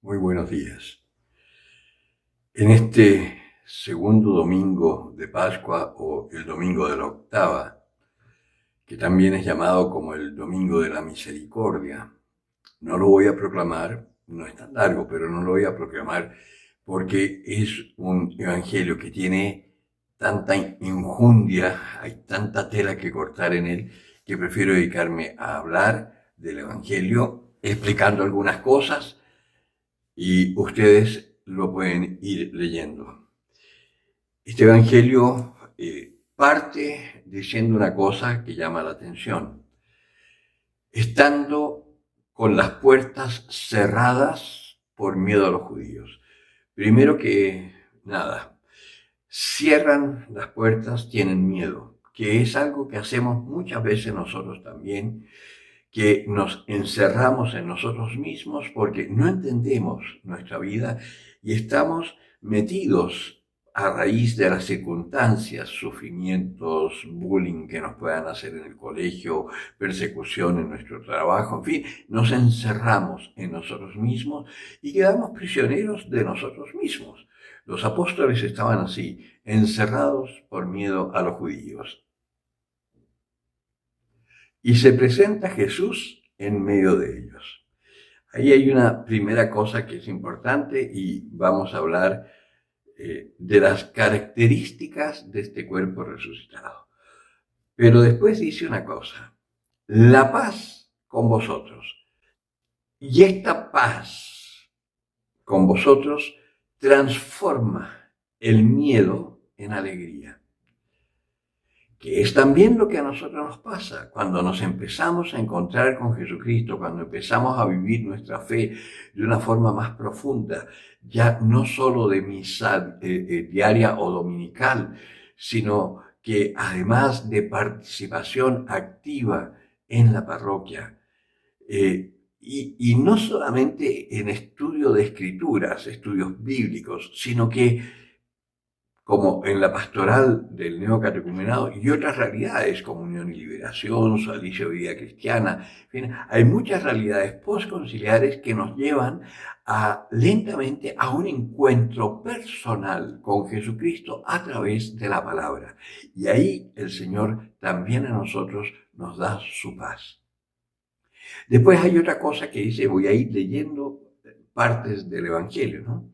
Muy buenos días. En este segundo domingo de Pascua o el domingo de la octava, que también es llamado como el domingo de la misericordia, no lo voy a proclamar, no es tan largo, pero no lo voy a proclamar porque es un evangelio que tiene tanta injundia, hay tanta tela que cortar en él, que prefiero dedicarme a hablar del evangelio explicando algunas cosas y ustedes lo pueden ir leyendo. Este evangelio parte diciendo una cosa que llama la atención. Estando con las puertas cerradas por miedo a los judíos. Primero que nada, cierran las puertas, tienen miedo, que es algo que hacemos muchas veces nosotros también, que nos encerramos en nosotros mismos porque no entendemos nuestra vida y estamos metidos a raíz de las circunstancias, sufrimientos, bullying que nos puedan hacer en el colegio, persecución en nuestro trabajo, en fin, nos encerramos en nosotros mismos y quedamos prisioneros de nosotros mismos. Los apóstoles estaban así, encerrados por miedo a los judíos. Y se presenta Jesús en medio de ellos. Ahí hay una primera cosa que es importante y vamos a hablar de las características de este cuerpo resucitado. Pero después dice una cosa, la paz con vosotros. Y esta paz con vosotros transforma el miedo en alegría, que es también lo que a nosotros nos pasa cuando nos empezamos a encontrar con Jesucristo, cuando empezamos a vivir nuestra fe de una forma más profunda, ya no solo de misa diaria o dominical, sino que además de participación activa en la parroquia, y no solamente en estudio de escrituras, estudios bíblicos, sino que como en la pastoral del neocatecumenado y otras realidades, comunión y liberación, servicio de vida cristiana, en fin, hay muchas realidades postconciliares que nos llevan lentamente a un encuentro personal con Jesucristo a través de la palabra. Y ahí el Señor también a nosotros nos da su paz. Después hay otra cosa que dice, voy a ir leyendo partes del Evangelio, ¿no?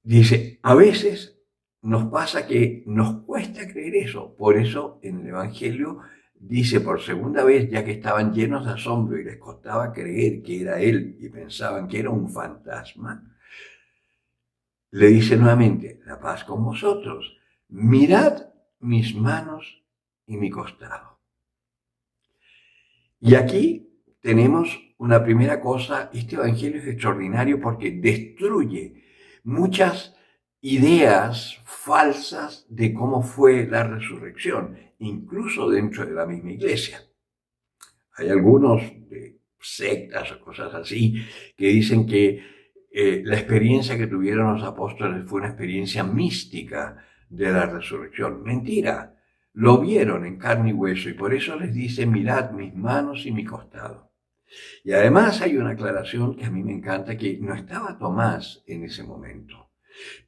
Dice, a veces nos pasa que nos cuesta creer eso. Por eso en el Evangelio dice por segunda vez, ya que estaban llenos de asombro y les costaba creer que era él y pensaban que era un fantasma, le dice nuevamente, la paz con vosotros. Mirad mis manos y mi costado. Y aquí tenemos una primera cosa, este Evangelio es extraordinario porque destruye muchas ideas falsas de cómo fue la resurrección, incluso dentro de la misma iglesia. Hay algunos de sectas o cosas así que dicen que la experiencia que tuvieron los apóstoles fue una experiencia mística de la resurrección. Mentira, lo vieron en carne y hueso y por eso les dice, mirad mis manos y mi costado. Y además hay una aclaración que a mí me encanta, que no estaba Tomás en ese momento.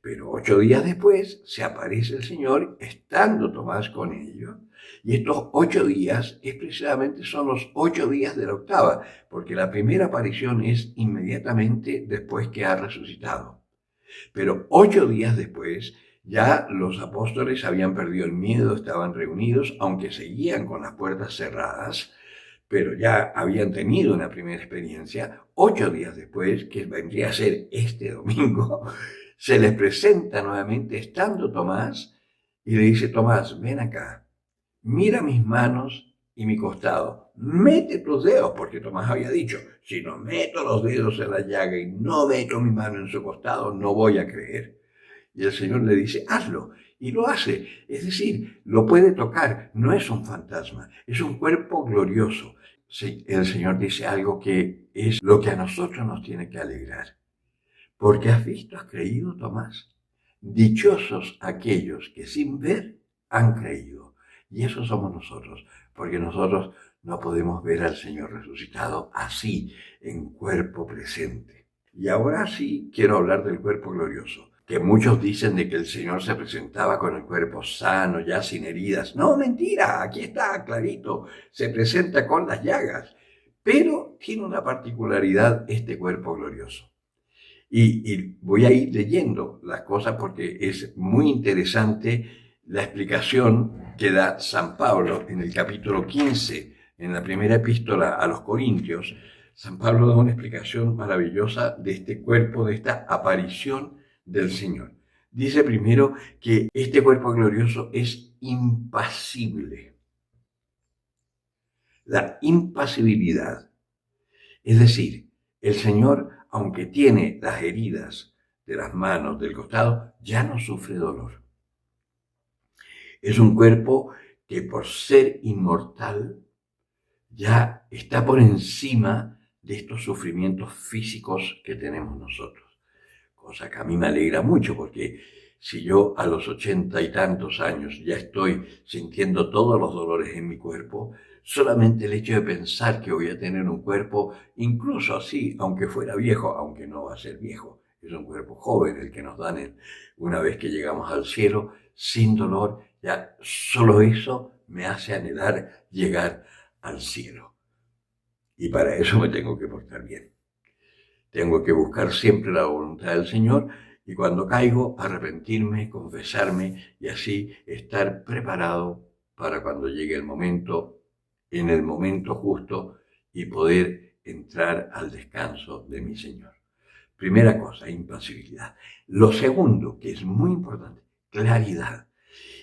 Pero 8 días después se aparece el Señor estando Tomás con ellos. Y estos 8 días precisamente son los 8 días de la octava, porque la primera aparición es inmediatamente después que ha resucitado. Pero 8 días después ya los apóstoles habían perdido el miedo, estaban reunidos, aunque seguían con las puertas cerradas, pero ya habían tenido una primera experiencia. 8 días después, que vendría a ser este domingo, se les presenta nuevamente estando Tomás y le dice, Tomás, ven acá, mira mis manos y mi costado, mete tus dedos, porque Tomás había dicho, si no meto los dedos en la llaga y no meto mi mano en su costado, no voy a creer. Y el Señor le dice, hazlo. Y lo hace. Es decir, lo puede tocar. No es un fantasma, es un cuerpo glorioso. Sí, el Señor dice algo que es lo que a nosotros nos tiene que alegrar. Porque has visto, has creído, Tomás. Dichosos aquellos que sin ver han creído. Y eso somos nosotros, porque nosotros no podemos ver al Señor resucitado así, en cuerpo presente. Y ahora sí quiero hablar del cuerpo glorioso, que muchos dicen de que el Señor se presentaba con el cuerpo sano, ya sin heridas. No, mentira, aquí está clarito, se presenta con las llagas, pero tiene una particularidad este cuerpo glorioso. Y voy a ir leyendo las cosas porque es muy interesante la explicación que da San Pablo en el capítulo 15, en la primera epístola a los Corintios. San Pablo da una explicación maravillosa de este cuerpo, de esta aparición del Señor. Dice primero que este cuerpo glorioso es impasible. La impasibilidad, es decir, el Señor, aunque tiene las heridas de las manos, del costado, ya no sufre dolor. Es un cuerpo que por ser inmortal ya está por encima de estos sufrimientos físicos que tenemos nosotros. Cosa que a mí me alegra mucho, porque si yo a los 80 y tantos años ya estoy sintiendo todos los dolores en mi cuerpo, solamente el hecho de pensar que voy a tener un cuerpo, incluso así, aunque fuera viejo, aunque no va a ser viejo, es un cuerpo joven el que nos dan una vez que llegamos al cielo, sin dolor, ya solo eso me hace anhelar llegar al cielo. Y para eso me tengo que portar bien. Tengo que buscar siempre la voluntad del Señor y cuando caigo, arrepentirme, confesarme y así estar preparado para cuando llegue el momento, en el momento justo y poder entrar al descanso de mi Señor. Primera cosa, impasibilidad. Lo segundo, que es muy importante, claridad.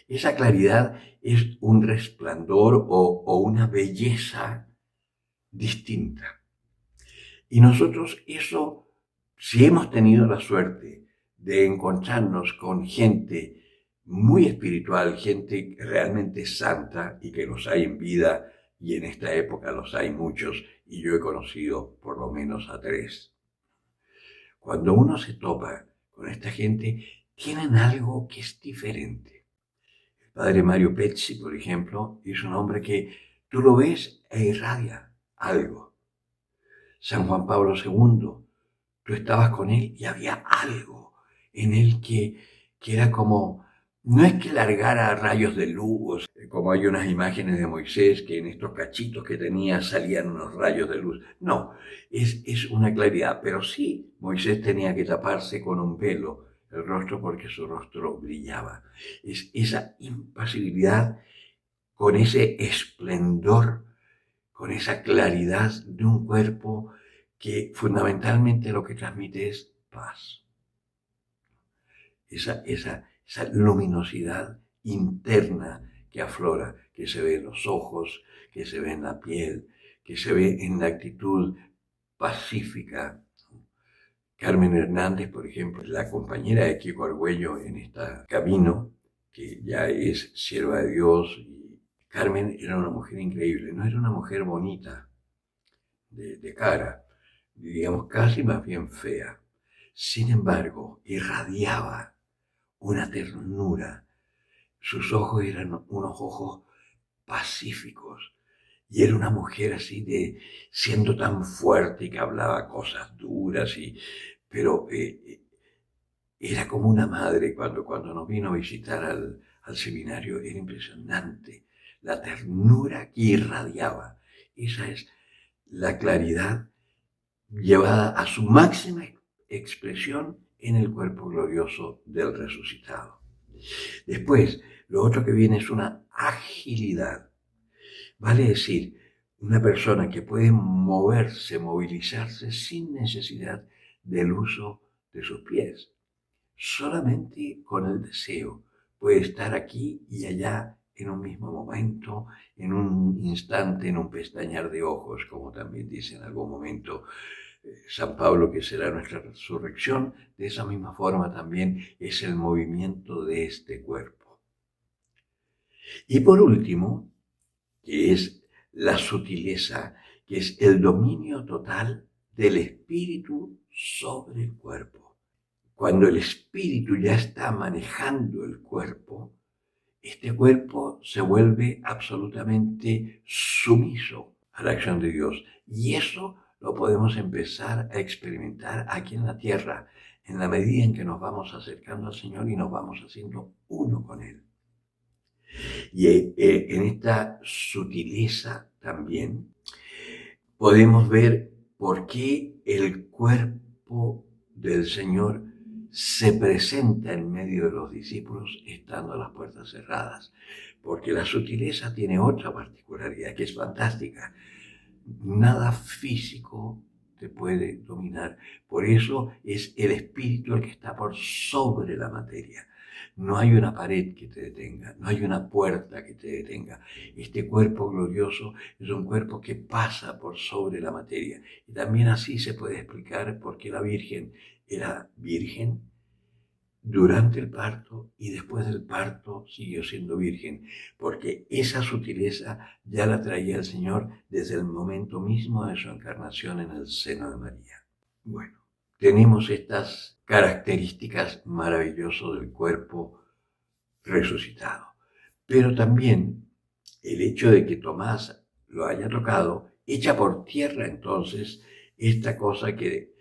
Esa claridad es un resplandor o una belleza distinta. Y nosotros eso, si hemos tenido la suerte de encontrarnos con gente muy espiritual, gente realmente santa y que los hay en vida, y en esta época los hay muchos, y yo he conocido por lo menos a 3. Cuando uno se topa con esta gente, tienen algo que es diferente. El padre Mario Pezzi, por ejemplo, es un hombre que tú lo ves e irradia algo. San Juan Pablo II, tú estabas con él y había algo en él que era como, no es que largara rayos de luz, como hay unas imágenes de Moisés que en estos cachitos que tenía salían unos rayos de luz. No, es una claridad, pero sí, Moisés tenía que taparse con un velo el rostro porque su rostro brillaba. Es esa impasibilidad con ese esplendor, con esa claridad de un cuerpo que fundamentalmente lo que transmite es paz. Esa luminosidad interna que aflora, que se ve en los ojos, que se ve en la piel, que se ve en la actitud pacífica. Carmen Hernández, por ejemplo, la compañera de Kiko Argüello en este camino, que ya es sierva de Dios. Carmen era una mujer increíble, no era una mujer bonita de cara, digamos casi más bien fea. Sin embargo, irradiaba una ternura. Sus ojos eran unos ojos pacíficos. Y era una mujer así siendo tan fuerte que hablaba cosas duras, pero era como una madre cuando nos vino a visitar al seminario. Era impresionante la ternura que irradiaba. Esa es la claridad llevada a su máxima expresión en el cuerpo glorioso del resucitado. Después, lo otro que viene es una agilidad. Vale decir, una persona que puede moverse, movilizarse sin necesidad del uso de sus pies. Solamente con el deseo puede estar aquí y allá en un mismo momento, en un instante, en un pestañear de ojos, como también dice en algún momento San Pablo, que será nuestra resurrección. De esa misma forma también es el movimiento de este cuerpo. Y por último, que es la sutileza, que es el dominio total del espíritu sobre el cuerpo. Cuando el espíritu ya está manejando el cuerpo, este cuerpo se vuelve absolutamente sumiso a la acción de Dios. Y eso lo podemos empezar a experimentar aquí en la tierra, en la medida en que nos vamos acercando al Señor y nos vamos haciendo uno con Él. Y en esta sutileza también podemos ver por qué el cuerpo del Señor se presenta en medio de los discípulos estando las puertas cerradas. Porque la sutileza tiene otra particularidad que es fantástica. Nada físico te puede dominar. Por eso es el espíritu el que está por sobre la materia. No hay una pared que te detenga, no hay una puerta que te detenga. Este cuerpo glorioso es un cuerpo que pasa por sobre la materia. Y también así se puede explicar por qué la Virgen era virgen durante el parto y después del parto siguió siendo virgen, porque esa sutileza ya la traía el Señor desde el momento mismo de su encarnación en el seno de María. Bueno, tenemos estas características maravillosas del cuerpo resucitado, pero también el hecho de que Tomás lo haya tocado echa por tierra entonces esta cosa que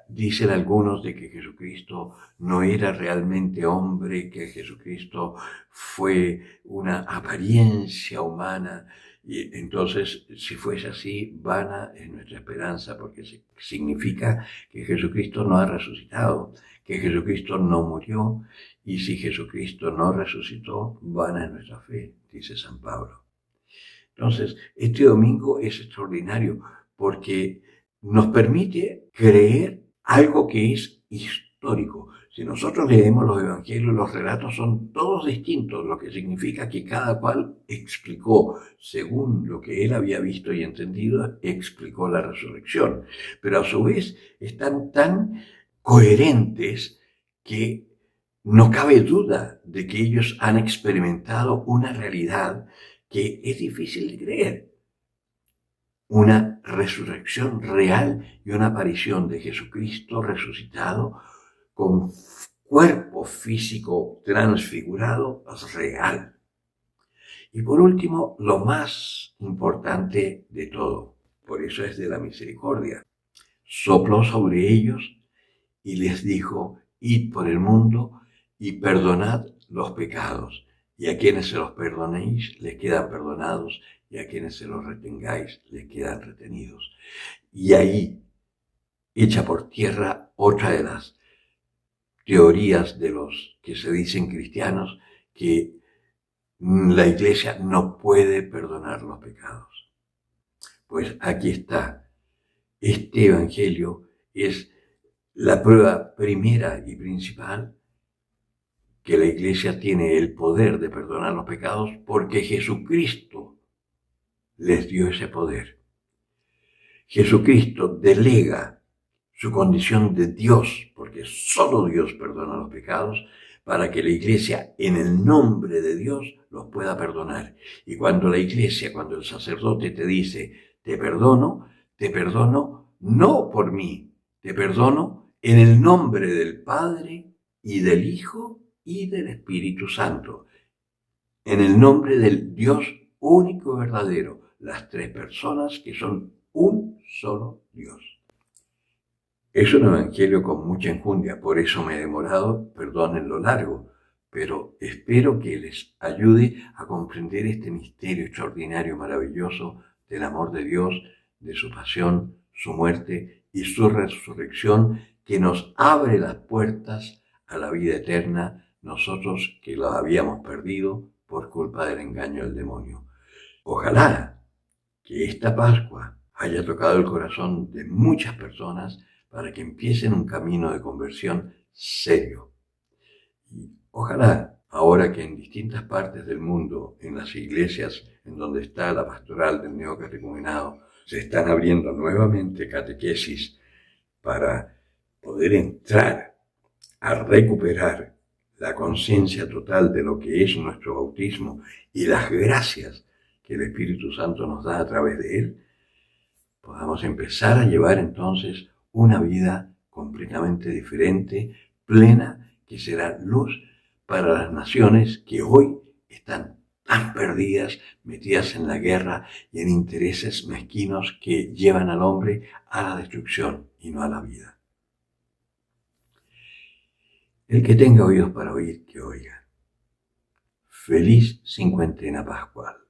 dicen algunos de que Jesucristo no era realmente hombre, que Jesucristo fue una apariencia humana. Y entonces, si fuese así, vana es nuestra esperanza, porque significa que Jesucristo no ha resucitado, que Jesucristo no murió, y si Jesucristo no resucitó, vana es nuestra fe, dice San Pablo. Entonces, este domingo es extraordinario porque nos permite creer algo que es histórico. Si nosotros leemos los evangelios, los relatos son todos distintos, lo que significa que cada cual explicó, según lo que él había visto y entendido, explicó la resurrección. Pero a su vez están tan coherentes que no cabe duda de que ellos han experimentado una realidad que es difícil de creer. Una resurrección real y una aparición de Jesucristo resucitado con cuerpo físico transfigurado real. Y por último, lo más importante de todo, por eso es de la misericordia, sopló sobre ellos y les dijo: id por el mundo y perdonad los pecados, y a quienes se los perdonéis les quedan perdonados, y a quienes se los retengáis les quedan retenidos. Y ahí echa por tierra otra de las teorías de los que se dicen cristianos, que la Iglesia no puede perdonar los pecados. Pues aquí está. Este Evangelio es la prueba primera y principal que la Iglesia tiene el poder de perdonar los pecados, porque Jesucristo les dio ese poder. Jesucristo delega su condición de Dios, porque solo Dios perdona los pecados, para que la Iglesia, en el nombre de Dios, los pueda perdonar. Y cuando la Iglesia, cuando el sacerdote te dice: te perdono no por mí, te perdono en el nombre del Padre y del Hijo y del Espíritu Santo, en el nombre del Dios único y verdadero, las tres personas que son un solo Dios. Es un evangelio con mucha enjundia, por eso me he demorado, perdonen lo largo, pero espero que les ayude a comprender este misterio extraordinario, maravilloso del amor de Dios, de su pasión, su muerte y su resurrección, que nos abre las puertas a la vida eterna, nosotros que las habíamos perdido por culpa del engaño del demonio. Ojalá que esta Pascua haya tocado el corazón de muchas personas para que empiecen un camino de conversión serio. Y ojalá, ahora que en distintas partes del mundo, en las iglesias en donde está la pastoral del neocatecumenado, se están abriendo nuevamente catequesis para poder entrar a recuperar la conciencia total de lo que es nuestro bautismo y las gracias que el Espíritu Santo nos da a través de él, podamos empezar a llevar entonces una vida completamente diferente, plena, que será luz para las naciones que hoy están tan perdidas, metidas en la guerra y en intereses mezquinos que llevan al hombre a la destrucción y no a la vida. El que tenga oídos para oír, que oiga. Feliz cincuentena pascual.